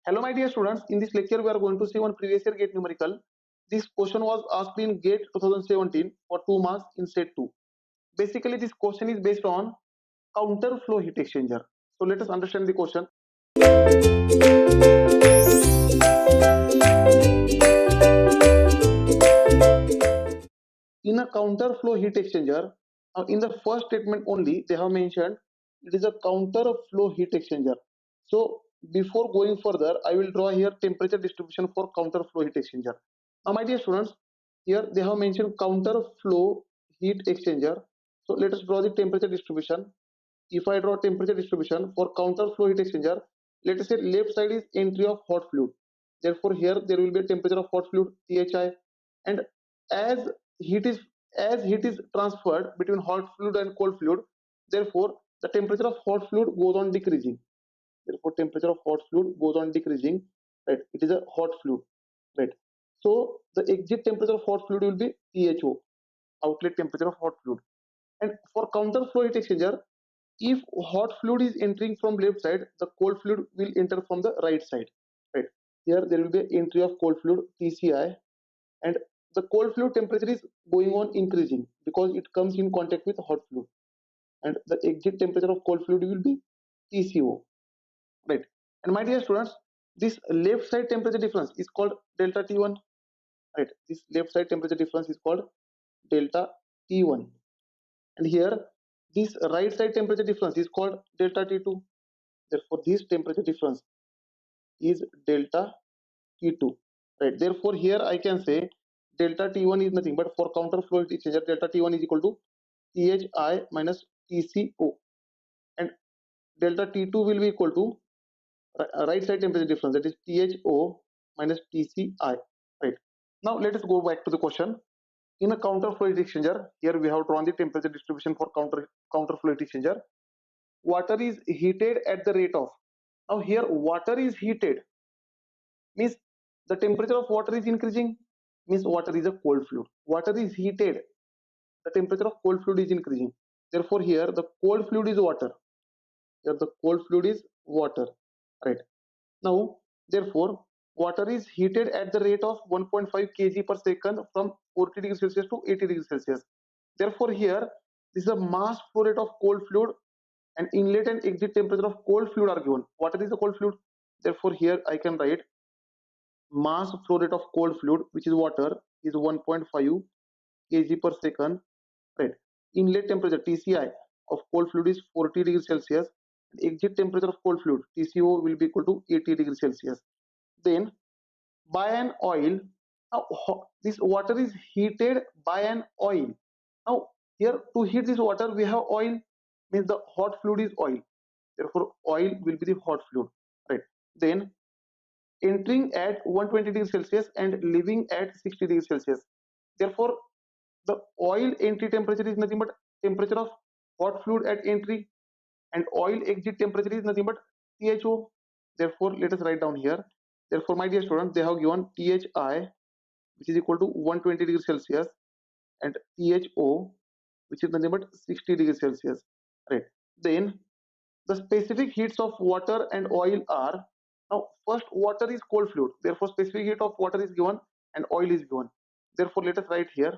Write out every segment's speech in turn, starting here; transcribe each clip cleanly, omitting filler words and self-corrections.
Hello my dear students, in this lecture we are going to see one previous year GATE numerical. This question was asked in GATE 2017 for 2 marks in set 2. Basically this question is based on counter flow heat exchanger. So let us understand the question. In a counter flow heat exchanger, in the first statement only they have mentioned it is a counter flow heat exchanger. So before going further, I will draw here temperature distribution for counter flow heat exchanger. Now my dear students, here they have mentioned counter flow heat exchanger. So let us draw the temperature distribution. If I draw temperature distribution for counter flow heat exchanger, let us say left side is entry of hot fluid. Therefore here there will be a temperature of hot fluid Thi, and as heat is heat is transferred between hot fluid and cold fluid, therefore the temperature of hot fluid goes on decreasing. Therefore temperature of hot fluid goes on decreasing, right? It is a hot fluid, right? So the exit temperature of hot fluid will be Tho, outlet temperature of hot fluid. And for counter flow heat exchanger, if hot fluid is entering from left side, the cold fluid will enter from the right side, right? Here there will be entry of cold fluid Tci, and the cold fluid temperature is going on increasing because it comes in contact with hot fluid, and the exit temperature of cold fluid will be Tco, right? And my dear students, this left side temperature difference is called delta T1, right? This left side temperature difference is called delta T1, and here this right side temperature difference is called delta T2. Therefore this temperature difference is delta T2, right? Therefore here I can say delta T1 is nothing but, for counter flow heat exchanger, delta T1 is equal to Thi minus Tco, and delta T2 will be equal to right side temperature difference, that is Tho minus Tci, right? Now let us go back to the question. In a counter flow heat exchanger, here we have drawn the temperature distribution for counter flow heat exchanger. Water is heated at the rate of, now here water is heated means the temperature of water is increasing, means water is a cold fluid. Water is heated, the temperature of cold fluid is increasing. Therefore here the cold fluid is water. Here the cold fluid is water, right? Now therefore water is heated at the rate of 1.5 kg per second from 40 degrees Celsius to 80 degrees Celsius. Therefore here this is a mass flow rate of cold fluid, and inlet and exit temperature of cold fluid are given. Water is a cold fluid. Therefore here I can write mass flow rate of cold fluid, which is water, is 1.5 kg per second, right? Inlet temperature Tci of cold fluid is 40 degrees Celsius, and exit temperature of cold fluid Tco will be equal to 80 degrees Celsius. Then by an oil, now this water is heated by an oil. Now here to heat this water we have oil, means the hot fluid is oil. Therefore oil will be the hot fluid, right? Then entering at 120 degrees Celsius and leaving at 60 degrees Celsius. Therefore, the oil entry temperature is nothing but temperature of hot fluid at entry, and oil exit temperature is nothing but Tho. Therefore, let us write down here. Therefore, my dear students, they have given Thi, which is equal to 120 degrees Celsius, and Tho, which is nothing but 60 degrees Celsius, right? Then the specific heats of water and oil are, now first water is cold fluid, therefore specific heat of water is given and oil is given. Therefore let us write here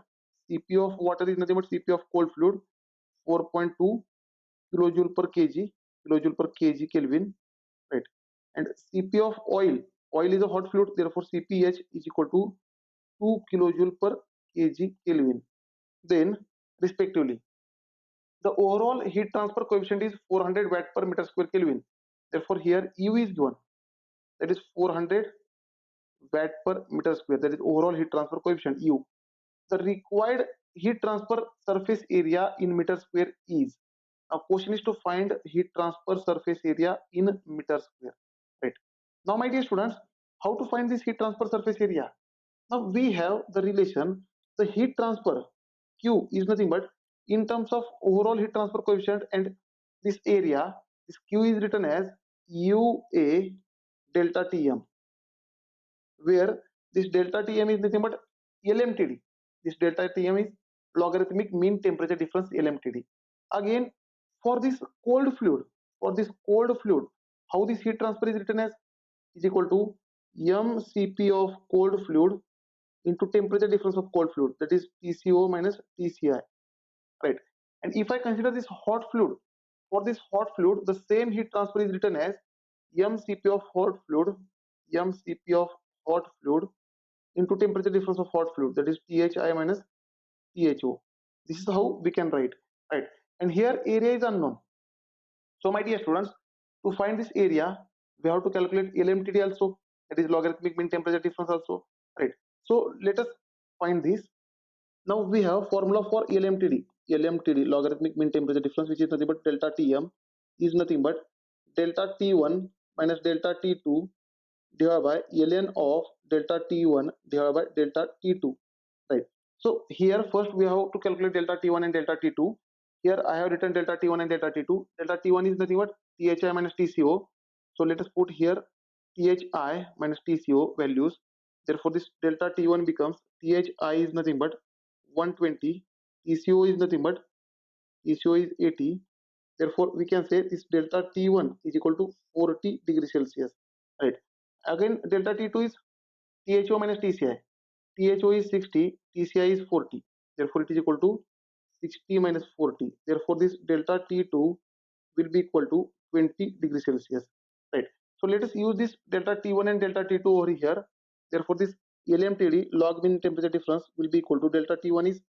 Cp of water is nothing but Cp of cold fluid 4.2 kilojoule per kg Kelvin, right? And Cp of oil is a hot fluid, therefore Cph is equal to 2 kilojoule per kg Kelvin. Then respectively the overall heat transfer coefficient is 400 watt per meter square Kelvin. Therefore here U is given, that is 400 watt per meter square, that is overall heat transfer coefficient U. The required heat transfer surface area in meter square is, now question is to find heat transfer surface area in meter square, right? Now my dear students, how to find this heat transfer surface area? Now we have the relation, the heat transfer Q is nothing but in terms of overall heat transfer coefficient, and this area, this Q is written as UA delta Tm, where this delta Tm is nothing but LMTD. This delta Tm is logarithmic mean temperature difference LMTD. Again, for this cold fluid, how this heat transfer is written as is equal to mCp of cold fluid into temperature difference of cold fluid, that is TCO minus TCI, right? And if I consider this hot fluid, for this hot fluid the same heat transfer is written as mCp of hot fluid, mCp of hot fluid into temperature difference of hot fluid, that is THI minus THO. This is how we can write, right? And here area is unknown. So my dear students, to find this area, we have to calculate LMTD also, that is logarithmic mean temperature difference also, right? So let us find this. Now we have formula for LMTD. LMTD, logarithmic mean temperature difference, which is nothing but delta Tm is nothing but delta T1 minus delta T2 divided by ln of delta T1 divided by delta T2, right? So here first we have to calculate delta T1 and delta T2. Here I have written delta T1 and delta T2. Delta T1 is nothing but THI minus TCO. So let us put here THI minus TCO values. Therefore this delta T1 becomes THI is nothing but 120, TCO is nothing but TCO is 80. Therefore we can say this delta T1 is equal to 40 degrees Celsius, right? Again delta T2 is THO minus TCI. THO is 60, TCI is 40. Therefore it is equal to 60 minus 40. Therefore this delta T2 will be equal to 20 degrees Celsius, right? So let us use this delta T1 and delta T2 over here. Therefore this LMTD, log mean temperature difference, will be equal to delta T1 is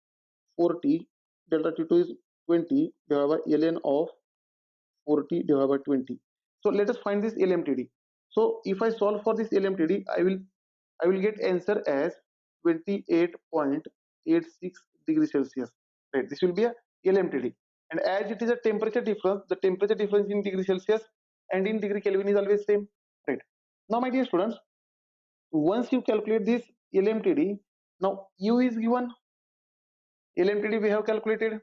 40, delta T2 is 20 divided by ln of 40 divided by 20. So let us find this LMTD. So if I solve for this LMTD, I will get answer as 28.86 degrees Celsius, right? This will be a LMTD, and as it is a temperature difference, the temperature difference in degree Celsius and in degree Kelvin is always same, right? Now my dear students, once you calculate this LMTD, now U is given, LMTD we have calculated.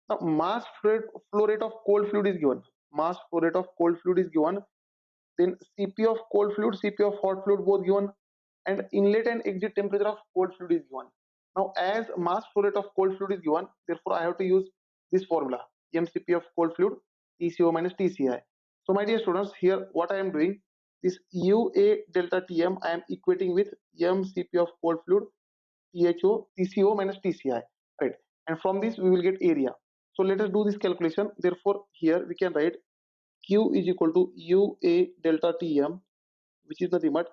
Now mass flow rate of cold fluid is given, mass flow rate of cold fluid is given, then Cp of cold fluid, Cp of hot fluid both given, and inlet and exit temperature of cold fluid is given. Now as mass flow rate of cold fluid is given, therefore I have to use this formula, mCp of cold fluid, TCO minus TCI. So my dear students, here what I am doing, this UA delta Tm I am equating with mCp of cold fluid, TCO minus TCI, right? And from this we will get area. So let us do this calculation. Therefore here we can write Q is equal to UA delta Tm, which is nothing but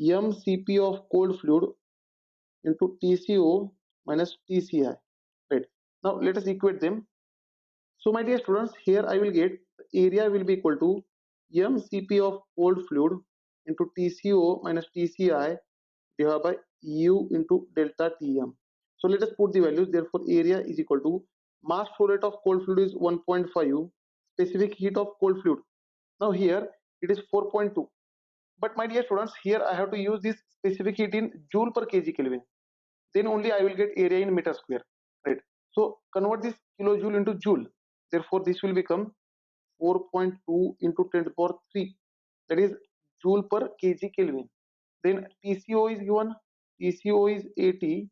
mCp of cold fluid into TCO minus TCI, right? Now let us equate them. So my dear students, here I will get area will be equal to mCp of cold fluid into TCO minus TCI divided by U into delta Tm. So let us put the values. Therefore area is equal to mass flow rate of cold fluid is 1.5, specific heat of cold fluid. Now here it is 4.2. But my dear students, here I have to use this specific heat in joule per kg Kelvin. Then only I will get area in meter square, right? So convert this kilojoule into joule. Therefore this will become 4.2 into 10 to the power 3, that is joule per kg Kelvin. Then TCO is given, TCO is 80,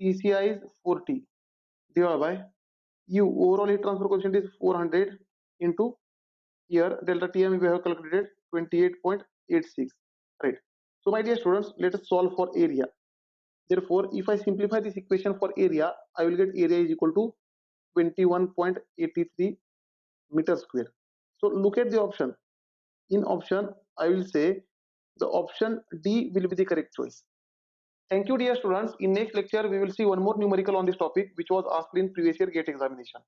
TCI is 40 divided by U, overall heat transfer coefficient is 400 into here delta Tm we have calculated 28.86, right? So my dear students, let us solve for area. Therefore if I simplify this equation for area, I will get area is equal to 21.83 meter square. So look at the option. In option I will say the option D will be the correct choice. Thank you dear students. In next lecture we will see one more numerical on this topic which was asked in previous year GATE examination.